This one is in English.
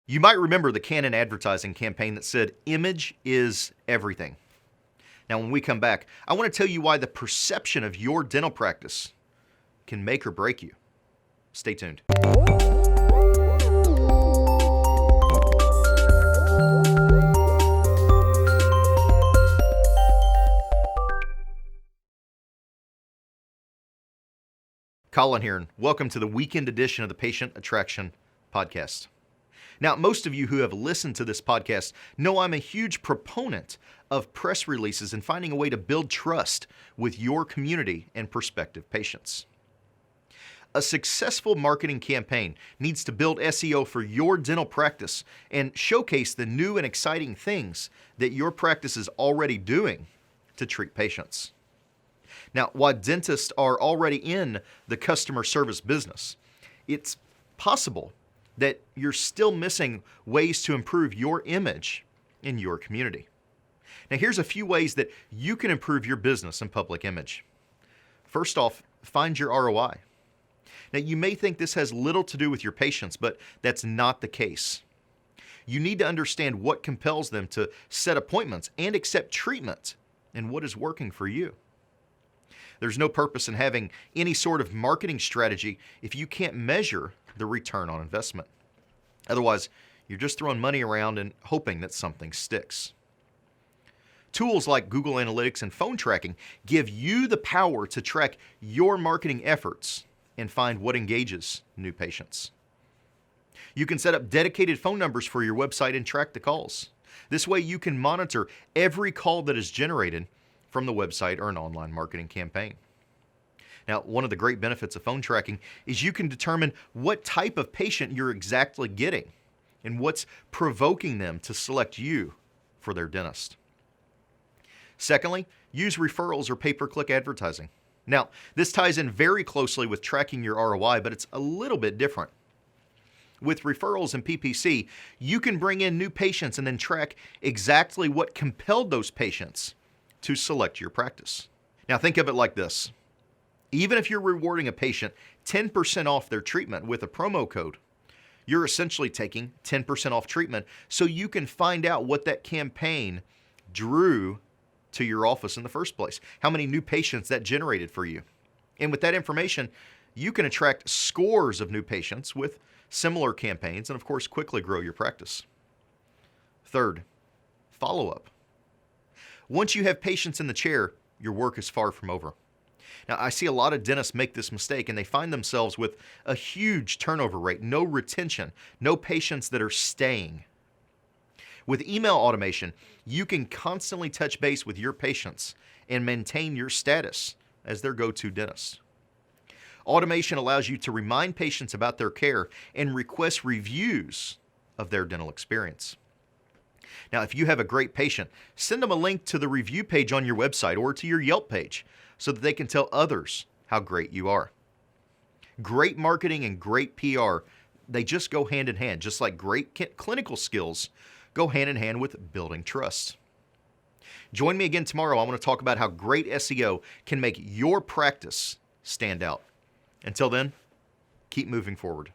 You might remember the Canon advertising campaign that said, "Image is everything." Now, when we come back, I want to tell you why the perception of your dental practice can make or break you. Stay tuned. Colin here, and welcome to the weekend edition of the Patient Attraction Podcast. Now, most of you who have listened to this podcast know I'm a huge proponent of press releases and finding a way to build trust with your community and prospective patients. A successful marketing campaign needs to build SEO for your dental practice and showcase the new and exciting things that your practice is already doing to treat patients. Now, while dentists are already in the customer service business, it's possible that you're still missing ways to improve your image in your community. Now, here's a few ways that you can improve your business and public image. First off, find your ROI. Now, you may think this has little to do with your patients, but that's not the case. You need to understand what compels them to set appointments and accept treatment and what is working for you. There's no purpose in having any sort of marketing strategy if you can't measure the return on investment. Otherwise, you're just throwing money around and hoping that something sticks. Tools like Google Analytics and phone tracking give you the power to track your marketing efforts and find what engages new patients. You can set up dedicated phone numbers for your website and track the calls. This way you can monitor every call that is generated from the website or an online marketing campaign. Now, one of the great benefits of phone tracking is you can determine what type of patient you're exactly getting and what's provoking them to select you for their dentist. Secondly, use referrals or pay-per-click advertising. Now, this ties in very closely with tracking your ROI, but it's a little bit different. With referrals and PPC, you can bring in new patients and then track exactly what compelled those patients to select your practice. Now, think of it like this. Even if you're rewarding a patient 10% off their treatment with a promo code, you're essentially taking 10% off treatment so you can find out what that campaign drew to your office in the first place, how many new patients that generated for you. And with that information, you can attract scores of new patients with similar campaigns and, of course, quickly grow your practice. Third, follow-up. Once you have patients in the chair, your work is far from over. Now, I see a lot of dentists make this mistake and they find themselves with a huge turnover rate, no retention, no patients that are staying. With email automation, you can constantly touch base with your patients and maintain your status as their go-to dentist. Automation allows you to remind patients about their care and request reviews of their dental experience. Now, if you have a great patient, send them a link to the review page on your website or to your Yelp page so that they can tell others how great you are. Great marketing and great PR, they just go hand in hand, just like great clinical skills go hand in hand with building trust. Join me again tomorrow. I want to talk about how great SEO can make your practice stand out. Until then, keep moving forward.